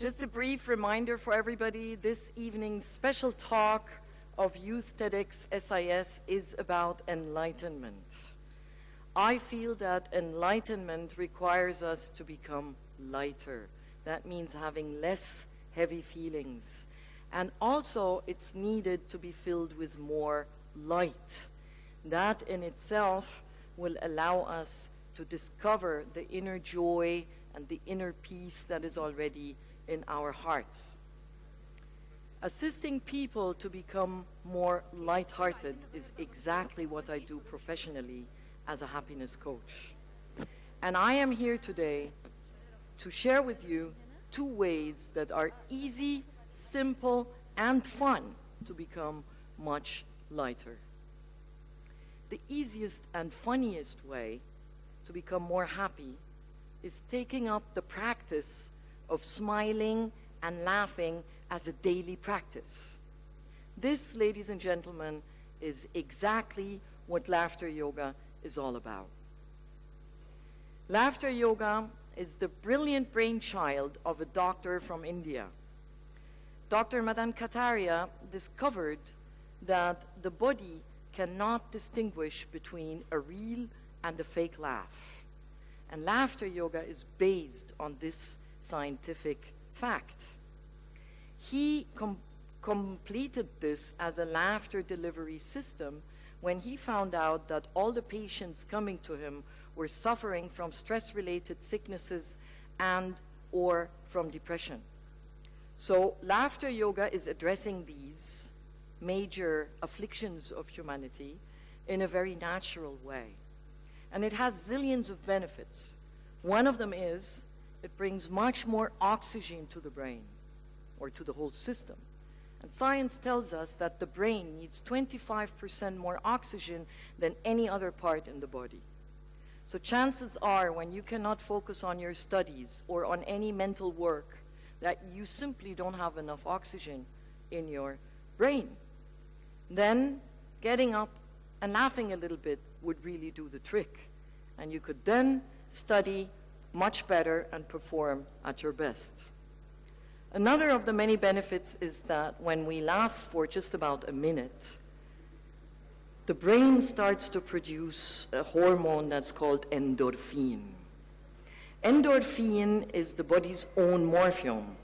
Just a brief reminder for everybody, this evening's special talk of Youth TEDx SIS is about enlightenment. I feel that enlightenment requires us to become lighter. That means having less heavy feelings. And also, it's needed to be filled with more light. That in itself will allow us to discover the inner joy and the inner peace that is already in our hearts. Assisting people to become more lighthearted is exactly what I do professionally as a happiness coach. And I am here today to share with you 2 ways that are easy, simple, and fun to become much lighter. The easiest and funniest way to become more happy is taking up the practice of smiling and laughing as a daily practice. This, ladies and gentlemen, is exactly what laughter yoga is all about. Laughter yoga is the brilliant brainchild of a doctor from India. Dr. Madan Kataria discovered that the body cannot distinguish between a real and a fake laugh. And laughter yoga is based on this scientific fact. He completed this as a laughter delivery system when he found out that all the patients coming to him were suffering from stress-related sicknesses and or from depression. So laughter yoga is addressing these major afflictions of humanity in a very natural way. And it has zillions of benefits. One of them is it brings much more oxygen to the brain or to the whole system. And science tells us that the brain needs 25% more oxygen than any other part in the body. So chances are when you cannot focus on your studies or on any mental work, that you simply don't have enough oxygen in your brain. Then getting up and laughing a little bit would really do the trick. And you could then study much better and perform at your best. Another of the many benefits is that when we laugh for just about a minute, the brain starts to produce a hormone that's called endorphin. Endorphin is the body's own morphine.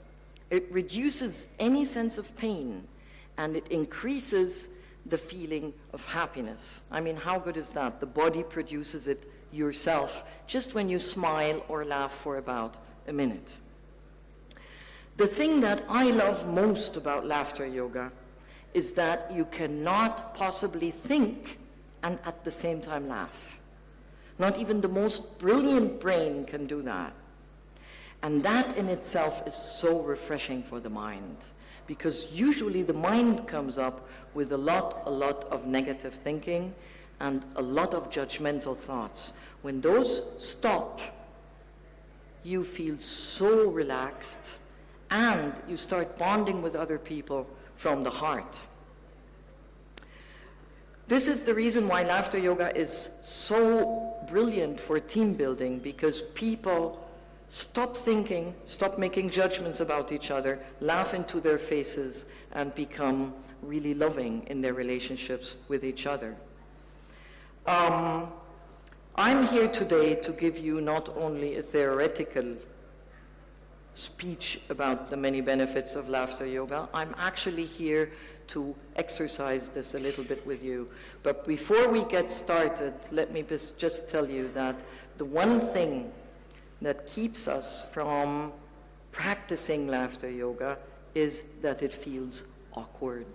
It reduces any sense of pain, and it increases the feeling of happiness. I mean, how good is that? The body produces it yourself just when you smile or laugh for about a minute. The thing that I love most about laughter yoga is that you cannot possibly think and at the same time laugh. Not even the most brilliant brain can do that. And that in itself is so refreshing for the mind, because usually the mind comes up with a lot of negative thinking and a lot of judgmental thoughts. When those stop, you feel so relaxed and you start bonding with other people from the heart. This is the reason why laughter yoga is so brilliant for team building, because people stop thinking, stop making judgments about each other, laugh into their faces, and become really loving in their relationships with each other. I'm here today to give you not only a theoretical speech about the many benefits of laughter yoga. I'm actually here to exercise this a little bit with you. But before we get started, let me just tell you that the one thing that keeps us from practicing laughter yoga is that it feels awkward.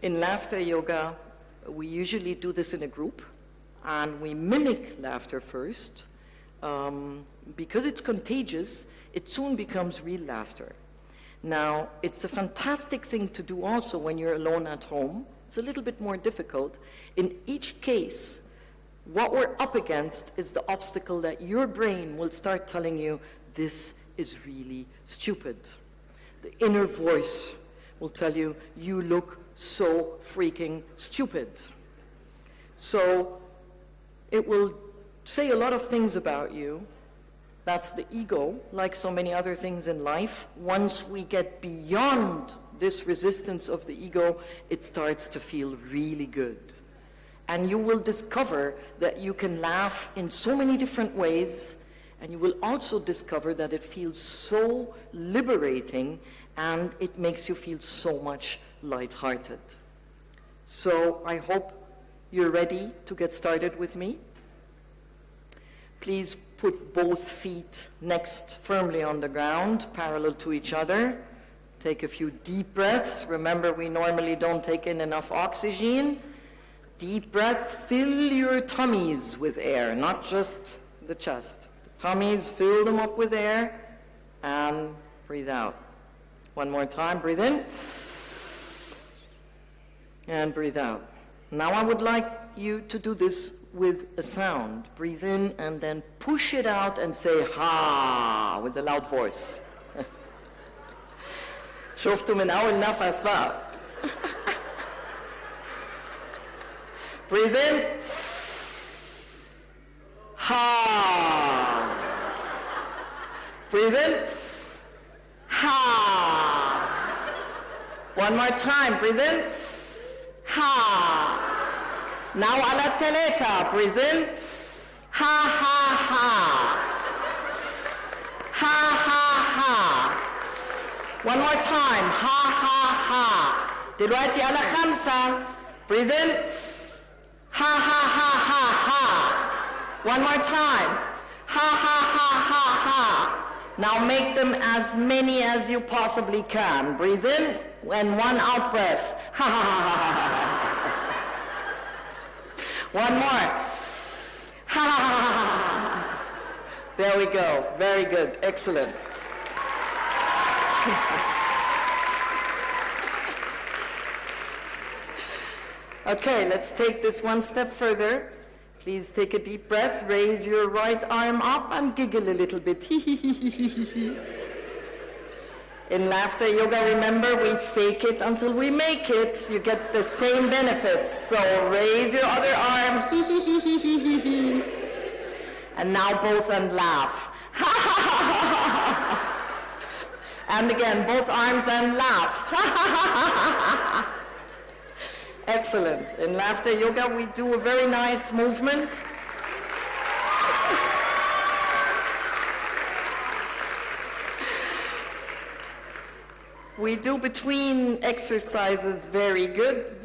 In laughter yoga, we usually do this in a group, and we mimic laughter first. Because it's contagious, it soon becomes real laughter. Now, it's a fantastic thing to do also when you're alone at home. It's a little bit more difficult. In each case, what we're up against is the obstacle that your brain will start telling you, this is really stupid. The inner voice will tell you, you look so freaking stupid. So it will say a lot of things about you, That's the ego, like so many other things in life. Once we get beyond this resistance of the ego, it starts to feel really good. And you will discover that you can laugh in so many different ways, and you will also discover that it feels so liberating, and it makes you feel so much lighthearted. So I hope you're ready to get started with me. Please put both feet next firmly on the ground, parallel to each other. Take a few deep breaths. Remember, we normally don't take in enough oxygen. Deep breath, fill your tummies with air, not just the chest. The tummies, fill them up with air, and breathe out. One more time, breathe in, and breathe out. Now I would like you to do this with a sound. Breathe in, and then push it out and say, ha, with a loud voice. شفتوا من أول نفس بقى. Breathe in. Ha. Breathe in. Ha. One more time. Breathe in. Ha. Now على الثلاثة. Breathe in. Ha ha ha. Ha ha ha. One more time. Ha ha ha. دلوقتي على خمسة. Breathe in. Ha ha ha ha ha. One more time. Ha ha ha ha ha. Now make them as many as you possibly can. Breathe in and one out breath. Ha ha ha ha ha. One more. Ha ha ha ha. There we go. Very good. Excellent. Okay, let's take this one step further. Please take a deep breath, raise your right arm up and giggle a little bit. In laughter yoga, remember, we fake it until we make it. You get the same benefits. So raise your other arm. And now both and laugh. And again, both arms and laugh. Excellent. In laughter yoga, we do a very nice movement. We do between exercises very good,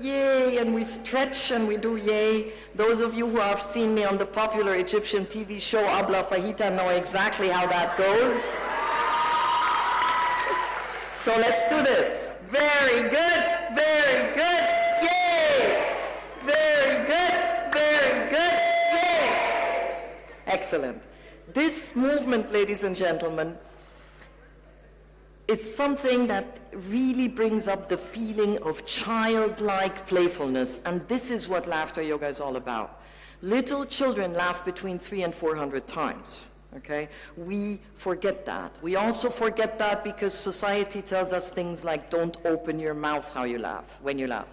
yay, and we stretch and we do yay. Those of you who have seen me on the popular Egyptian TV show Abla Fahita know exactly how that goes. So let's do this. Very good, yay! Very good, yay! Excellent. This movement, ladies and gentlemen, is something that really brings up the feeling of childlike playfulness, and this is what laughter yoga is all about. Little children laugh between 300 and 400 times. Okay? We forget that. We also forget that because society tells us things like, don't open your mouth when you laugh.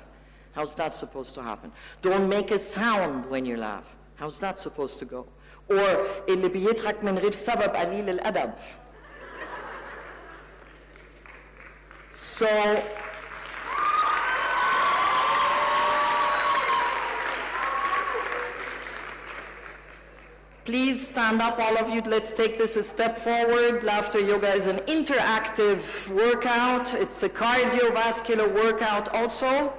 How's that supposed to happen? Don't make a sound when you laugh. How's that supposed to go? Or, اللي بيضحك من غير سبب قليل الأدب. So, please stand up, all of you. Let's take this a step forward. Laughter yoga is an interactive workout. It's a cardiovascular workout also.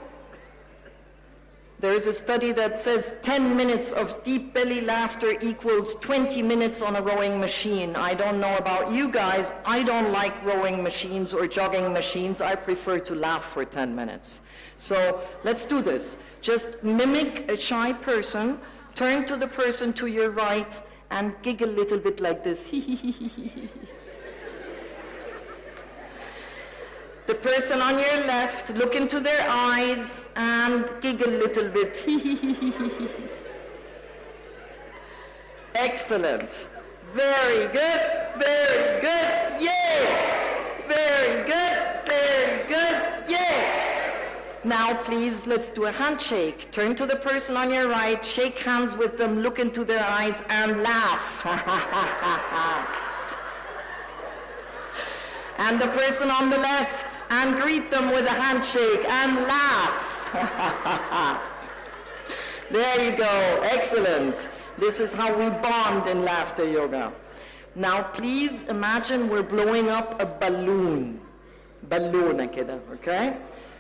There is a study that says 10 minutes of deep belly laughter equals 20 minutes on a rowing machine. I don't know about you guys. I don't like rowing machines or jogging machines. I prefer to laugh for 10 minutes. So let's do this. Just mimic a shy person. Turn to the person to your right and giggle a little bit like this. The person on your left, look into their eyes and giggle a little bit. Excellent. Very good, yay! Very good, yay! Now, please, let's do a handshake. Turn to the person on your right, shake hands with them, look into their eyes, and laugh. And the person on the left, and greet them with a handshake and laugh. There you go. Excellent. This is how we bond in laughter yoga. Now, please imagine we're blowing up a balloon. Balloon, okay?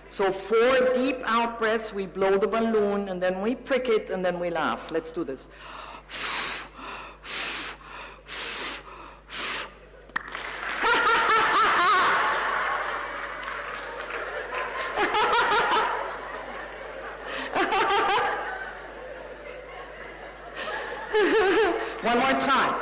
So 4 deep out breaths, we blow the balloon, and then we prick it, and then we laugh. Let's do this. One more time.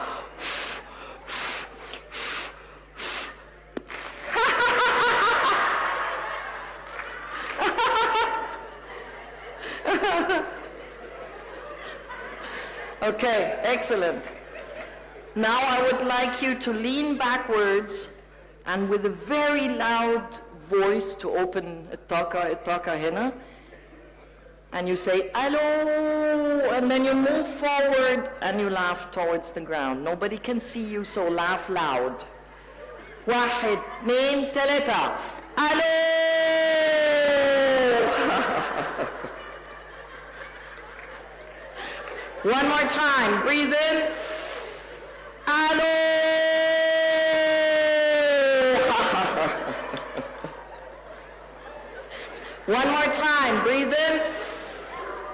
Okay, excellent. Now I would like you to lean backwards and with a very loud voice to open itaka hena. And you say, hello, and then you move forward and you laugh towards the ground. Nobody can see you, so laugh loud. 1, 2, 3, hello! One more time, breathe in. Hello! One more time, breathe in.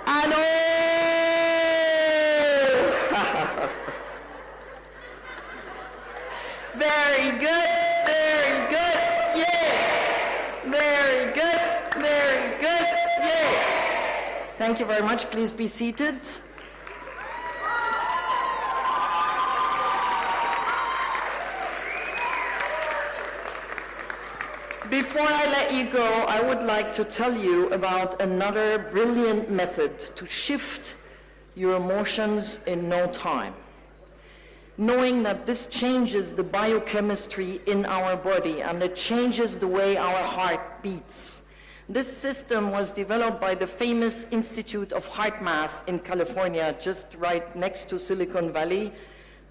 Hello! Very good, very good, yeah! Very good, very good, yeah! Thank you very much. Please be seated. Before I let you go, I would like to tell you about another brilliant method to shift your emotions in no time. Knowing that this changes the biochemistry in our body and it changes the way our heart beats. This system was developed by the famous Institute of HeartMath in California, just right next to Silicon Valley,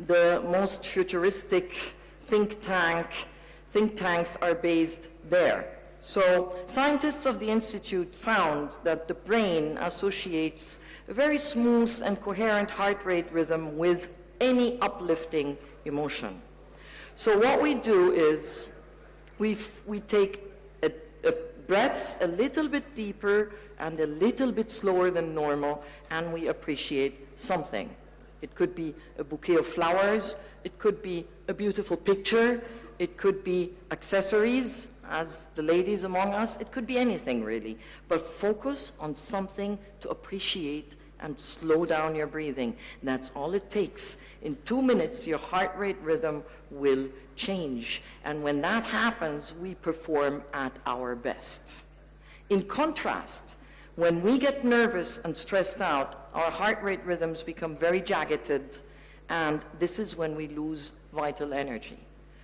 the most futuristic think tanks are based there. So scientists of the Institute found that the brain associates a very smooth and coherent heart rate rhythm with any uplifting emotion. So what we do is we take breaths a little bit deeper and a little bit slower than normal, and we appreciate something. It could be a bouquet of flowers, it could be a beautiful picture, it could be accessories, as the ladies among us, it could be anything really. But focus on something to appreciate and slow down your breathing. That's all it takes. In 2 minutes, your heart rate rhythm will change. And when that happens, we perform at our best. In contrast, when we get nervous and stressed out, our heart rate rhythms become very jagged, and this is when we lose vital energy.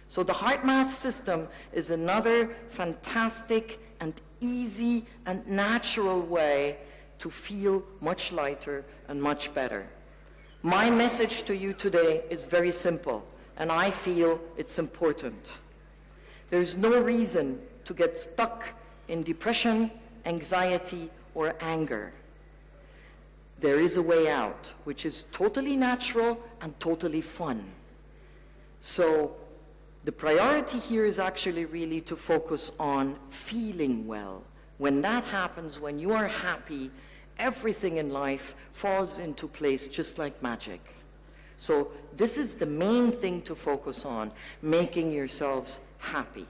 So the HeartMath system is another fantastic and easy and natural way to feel much lighter and much better. My message to you today is very simple, and I feel it's important. There's no reason to get stuck in depression, anxiety, or anger. There is a way out, which is totally natural and totally fun. So the priority here is actually really to focus on feeling well. When that happens, when you are happy, everything in life falls into place just like magic. So this is the main thing to focus on, making yourselves happy.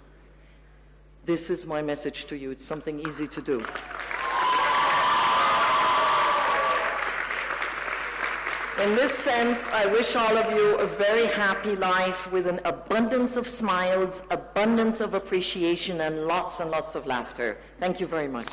This is my message to you. It's something easy to do. In this sense, I wish all of you a very happy life with an abundance of smiles, abundance of appreciation, and lots of laughter. Thank you very much.